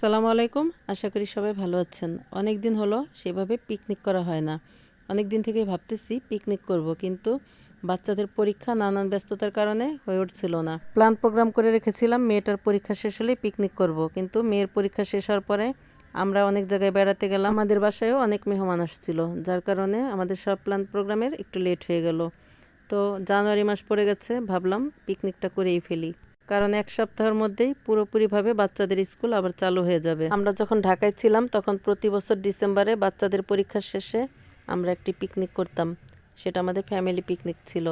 আসসালামু আলাইকুম। আশা করি সবাই ভালো আছেন। অনেক দিন হলো সেভাবে পিকনিক করা হয় না। অনেক দিন থেকেই ভাবতেছি পিকনিক করব, কিন্তু বাচ্চাদের পরীক্ষা নানান ব্যস্ততার কারণে হয়ে উঠছিল না। প্ল্যান প্রোগ্রাম করে রেখেছিলাম মেয়েটার পরীক্ষা শেষ হলেই পিকনিক করব, কিন্তু মেয়ের পরীক্ষা শেষ হওয়ার পরে আমরা অনেক জায়গায় বেড়াতে গেলাম। আমাদের বাসায়ও অনেক মেহমান আসছিল, যার কারণে আমাদের সব প্ল্যান প্রোগ্রামের একটু লেট হয়ে গেল। তো জানুয়ারি মাস পড়ে গেছে, ভাবলাম পিকনিকটা করেই ফেলি, কারণ এক সপ্তাহের মধ্যেই পুরোপুরিভাবে বাচ্চাদের স্কুল আবার চালু হয়ে যাবে। আমরা যখন ঢাকায় ছিলাম তখন প্রতি বছর ডিসেম্বরে বাচ্চাদের পরীক্ষার শেষে আমরা একটি পিকনিক করতাম। সেটা আমাদের ফ্যামিলি পিকনিক ছিল,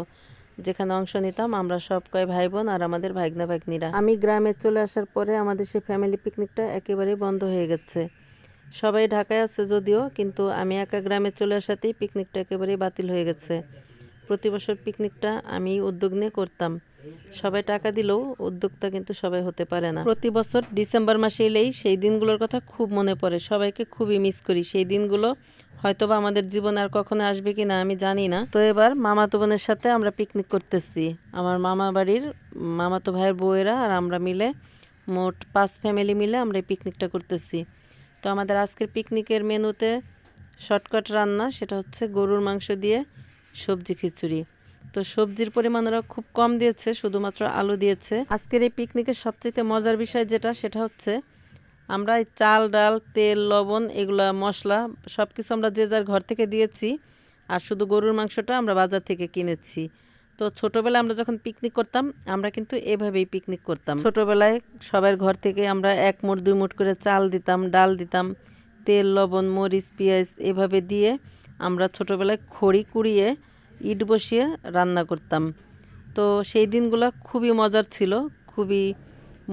যেখানে অংশ নিতাম আমরা সব কয় ভাই বোন আর আমাদের ভাগ্না ভাগ্নিরা। আমি গ্রামে চলে আসার পরে আমাদের সেই ফ্যামিলি পিকনিকটা একেবারেই বন্ধ হয়ে গেছে। সবাই ঢাকায় আছে যদিও, কিন্তু আমি একা গ্রামে চলে আসাতেই পিকনিকটা একেবারেই বাতিল হয়ে গেছে। প্রতি বছর পিকনিকটা আমি উদ্যোগ নিয়ে করতাম। সবাই টাকা দিলেও উদ্যোক্তা কিন্তু সবাই হতে পারে না। প্রতি বছর ডিসেম্বর মাসে এলেই সেই দিনগুলোর কথা খুব মনে পড়ে, সবাইকে খুবই মিস করি। সেই দিনগুলো হয়তোবা আমাদের জীবনে আর কখনো আসবে কি না আমি জানি না। তো এবার মামাতো বোনের সাথে আমরা পিকনিক করতেছি। আমার মামা বাড়ির মামাতো ভাইয়ের বউয়েরা আর আমরা মিলে মোট 5 ফ্যামিলি মিলে আমরা এই পিকনিকটা করতেছি। তো আমাদের আজকের পিকনিকের মেনুতে শর্টকাট রান্না, সেটা হচ্ছে গরুর মাংস দিয়ে সবজি খিচুড়ি। তো সবজির পরিমাণ ওরা খুব কম দিয়েছে, শুধুমাত্র আলু দিয়েছে। আজকের এই পিকনিকের সবচেয়ে মজার বিষয় সেটা হচ্ছে আমরা এই চাল ডাল তেল লবণ এগুলা মশলা সব কিছু আমরা যে যার ঘর থেকে দিয়েছি, আর শুধু গরুর মাংসটা আমরা বাজার থেকে কিনেছি। তো ছোটোবেলায় আমরা যখন পিকনিক করতাম আমরা কিন্তু এভাবেই পিকনিক করতাম। ছোটোবেলায় সবার ঘর থেকে আমরা 1 মুঠ 2 মুঠ করে চাল দিতাম, ডাল দিতাম, তেল লবণ মরিচ পেঁয়াজ এভাবে দিয়ে আমরা ছোটোবেলায় খড়ি কুড়িয়ে ইট বসিয়ে রান্না করতাম। তো সেই দিনগুলো খুবই মজার ছিল, খুবই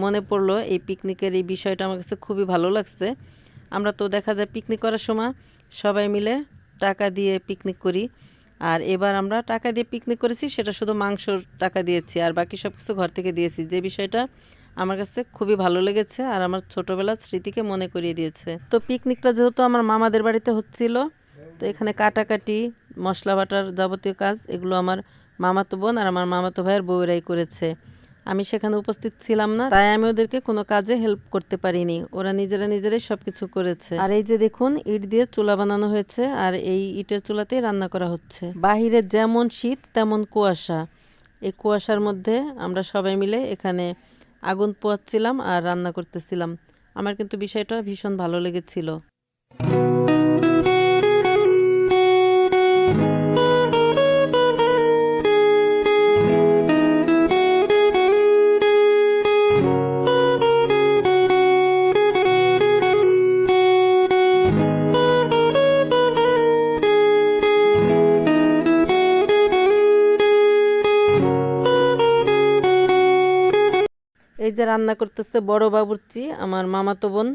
মনে পড়লো এই পিকনিকের এই বিষয়টা, আমার কাছে খুবই ভালো লাগছে। আমরা তো দেখা যায় পিকনিক করার সময় সবাই মিলে টাকা দিয়ে পিকনিক করি, আর এবার আমরা টাকা দিয়ে পিকনিক করেছি, সেটা শুধু মাংসর টাকা দিয়েছি আর বাকি সব কিছু ঘর থেকে দিয়েছি, যে বিষয়টা আমার কাছে খুবই ভালো লেগেছে আর আমার ছোটোবেলার স্মৃতিকে মনে করিয়ে দিয়েছে। তো পিকনিকটা যেহেতু আমার মামাদের বাড়িতে হচ্ছিল, তো এখানে কাটাকাটি মশলা বাটার যাবতীয় কাজ এগুলো আমার মামাতো বোন আর আমার মামাতো ভাইয়ের বউয়েরাই করেছে। আমি সেখানে উপস্থিত ছিলাম না, তাই আমি ওদেরকে কোনো কাজে হেল্প করতে পারিনি। ওরা নিজেরাই সব কিছু করেছে। আর এই যে দেখুন, ইট দিয়ে চুলা বানানো হয়েছে আর এই ইটের চুলাতেই রান্না করা হচ্ছে। বাহিরে যেমন শীত তেমন কুয়াশা। এই কুয়াশার মধ্যে আমরা সবাই মিলে এখানে আগুন পোয়াচ্ছিলাম আর রান্না করতেছিলাম। আমার কিন্তু বিষয়টা ভীষণ ভালো লেগেছিল। এই যে রান্না করতেছে বড় বাবুর্চি, আমার মামাতো বোন,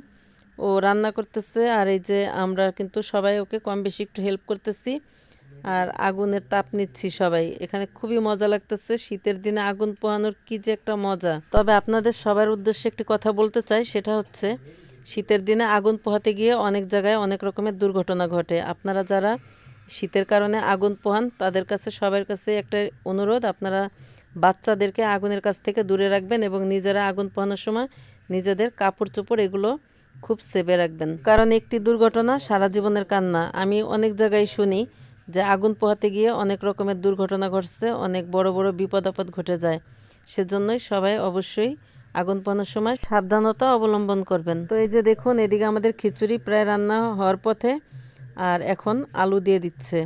ও রান্না করতেছে। আর এই যে আমরা কিন্তু সবাই ওকে কম বেশি একটু হেল্প করতেছি আর আগুনের তাপ নিচ্ছি সবাই। এখানে খুবই মজা লাগতেছে, শীতের দিনে আগুন পোহানোর কি যে একটা মজা। তবে আপনাদের সবার উদ্দেশ্যে একটি কথা বলতে চাই, সেটা হচ্ছে শীতের দিনে আগুন পোহাতে গিয়ে অনেক জায়গায় অনেক রকমের দুর্ঘটনা ঘটে। আপনারা যারা শীতের কারণে আগুন পোহান তাদের কাছে সবার কাছে একটা অনুরোধ, আপনারা বাচ্চাদেরকে আগুনের কাছ থেকে দূরে রাখবেন এবং নিজেরা আগুন পোহানোর সময় নিজেদের কাপড় চোপড় এগুলো খুব সেভে রাখবেন, কারণ একটি দুর্ঘটনা সারা জীবনের কান্না। আমি অনেক জায়গায় শুনি যে আগুন পোহাতে গিয়ে অনেক রকমের দুর্ঘটনা ঘটছে, অনেক বড় বড় বিপদ আপদ ঘটে যায়। সেজন্যই সবাই অবশ্যই আগুন পোহানোর সময় সাবধানতা অবলম্বন করবেন। তো এই যে দেখুন, এদিকে আমাদের খিচুড়ি প্রায় রান্না হওয়ার পথে, আর এখন আলু দিয়ে দিচ্ছে।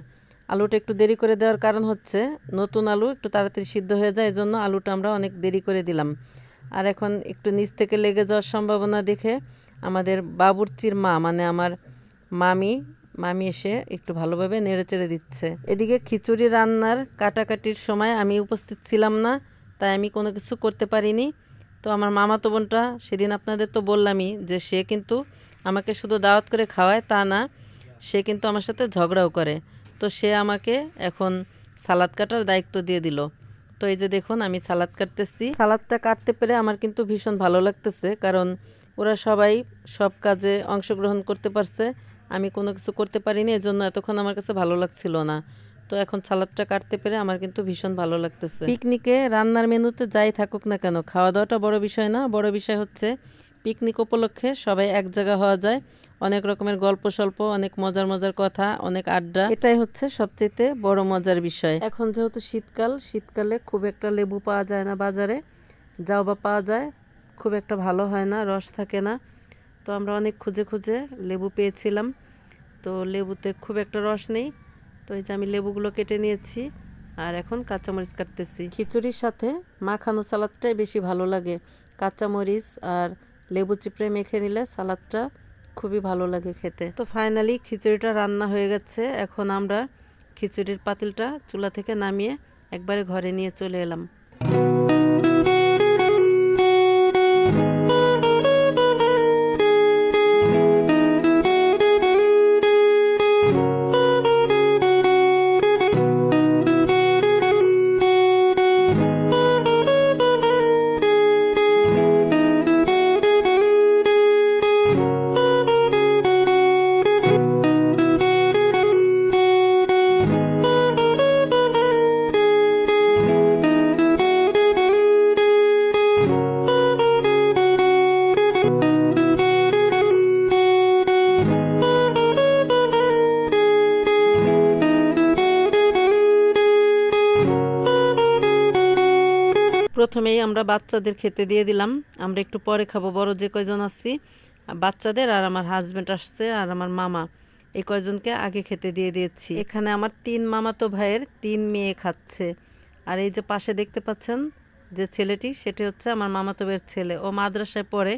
আলুটা একটু দেরি করে দেওয়ার কারণ হচ্ছে নতুন আলু একটু তাড়াতাড়ি সিদ্ধ হয়ে যায়, এজন্য আলুটা আমরা অনেক দেরি করে দিলাম। আর এখন একটু নিচ থেকে লেগে যাওয়ার সম্ভাবনা দেখে আমাদের বাবুর্চির মা মানে আমার মামি এসে একটু ভালোভাবে নেড়েচেড়ে দিচ্ছে। এদিকে খিচুড়ি রান্নার কাটাকাটির সময় আমি উপস্থিত ছিলাম না, তাই আমি কোনো কিছু করতে পারিনি। তো আমার মামাতো বোনটা সেদিন আপনাদের তো বললামই যে সে কিন্তু আমাকে শুধু দাওয়াত করে খাওয়ায় তা না, সে কিন্তু আমার সাথে ঝগড়াও করে। তো সে আমাকে এখন সালাদ কাটার দায়িত্ব দিয়ে দিল। তো এই যে দেখুন, আমি সালাদ কাটতেছি। সালাদটা কাটতে পেরে আমার কিন্তু ভীষণ ভালো লাগতেছে, কারণ ওরা সবাই সব কাজে অংশগ্রহণ করতে পারছে, আমি কোনো কিছু করতে পারিনি, এজন্য এতক্ষণ আমার কাছে ভালো লাগছিল না। তো এখন সালাদটা কাটতে পেরে আমার কিন্তু ভীষণ ভালো লাগতেছে। পিকনিকে রান্নার মেনুতে যাই থাকুক না কেন, খাওয়া দাওয়াটা বড় বিষয় না, বড় বিষয় হচ্ছে পিকনিক উপলক্ষে সবাই এক জায়গা হওয়া যায়, অনেক রকমের গল্প স্বল্প, অনেক মজার মজার কথা, অনেক আড্ডা, এটাই হচ্ছে সবচেয়ে বড় মজার বিষয়। এখন যেহেতু শীতকাল, শীতকালে খুব একটা লেবু পাওয়া যায় না বাজারে, যাও বা পাওয়া যায় খুব একটা ভালো হয় না, রস থাকে না। তো আমরা অনেক খুঁজে খুঁজে লেবু পেয়েছিলাম, তো লেবুতে খুব একটা রস নেই। তো এই যে আমি লেবুগুলো কেটে নিয়েছি আর এখন কাঁচামরিচ কাটতেছি। খিচুড়ির সাথে মাখানো সালাদটাই বেশি ভালো লাগে, কাঁচামরিচ আর লেবু চিপড়ে মেখে নিলে সালাদটা খুবই ভালো লাগে খেতে। তো ফাইনালি খিচুড়িটা রান্না হয়ে গেছে। এখন আমরা খিচুড়ির পাতিলটা চুলা থেকে নামিয়ে একবারে ঘরে নিয়ে চলে এলাম। প্রথমেই আমরা বাচ্চাদের খেতে দিয়ে দিলাম, আমরা একটু পরে খাবো বড় যে কয়জন আছি, বাচ্চাদের আর আমার হাজব্যান্ড আসছে আর আমার মামা, এই কয়জনকে আগে খেতে দিয়ে দিয়েছি। এখানে আমার 3 মামাতো ভাইয়ের 3 মেয়ে খাচ্ছে। আর এই যে পাশে দেখতে পাচ্ছেন যে ছেলেটি, সেটি হচ্ছে আমার মামাতো ভাইয়ের ছেলে। ও মাদ্রাসায় পড়ে,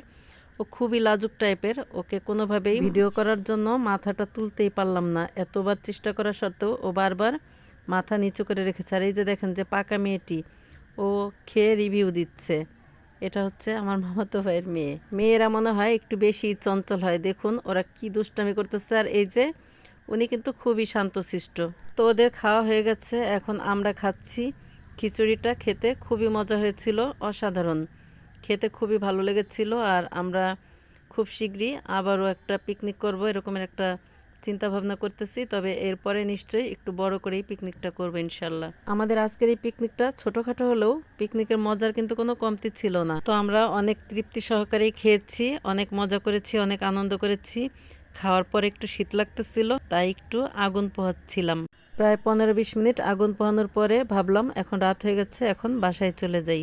ও খুবই লাজুক টাইপের, ওকে কোনোভাবেই ভিডিও করার জন্য মাথাটা তুলতেই পারলাম না। এতবার চেষ্টা করা সত্ত্বেও ও বারবার মাথা নিচু করে রেখেছে। আর এই যে দেখেন যে পাকা মেয়েটি, ও খেয়ে রিভিউ দিচ্ছে। এটা হচ্ছে আমার মামাতো ভাইয়ের মেয়ে। মেয়েরা মনে হয় একটু বেশি চঞ্চল হয়, দেখুন ওরা কি দুষ্টামি করতেছে। আর এই যে উনি কিন্তু খুবই শান্তশিষ্ট। তো ওদের খাওয়া হয়ে গেছে, এখন আমরা খাচ্ছি। খিচুড়িটা খেতে খুবই মজা হয়েছিল, অসাধারণ, খেতে খুবই ভালো লেগেছিল। আর আমরা খুব শীঘ্রই আবারও একটা পিকনিক করব, এরকমের একটা চিন্তা ভাবনা করতেছি। তবে এরপরে নিশ্চয়ই একটু বড় করেই পিকনিকটা করবো ইনশাল্লাহ। আমাদের আজকের এই পিকনিকটা ছোটোখাটো হলেও পিকনিকের মজার কিন্তু কোনো কমতি ছিল না। তো আমরা অনেক তৃপ্তি সহকারেই খেয়েছি, অনেক মজা করেছি, অনেক আনন্দ করেছি। খাওয়ার পরে একটু শীত লাগতেছিল, তাই একটু আগুন পোহাচ্ছিলাম। প্রায় 15-20 মিনিট আগুন পোহানোর পরে ভাবলাম এখন রাত হয়ে গেছে, এখন বাসায় চলে যাই।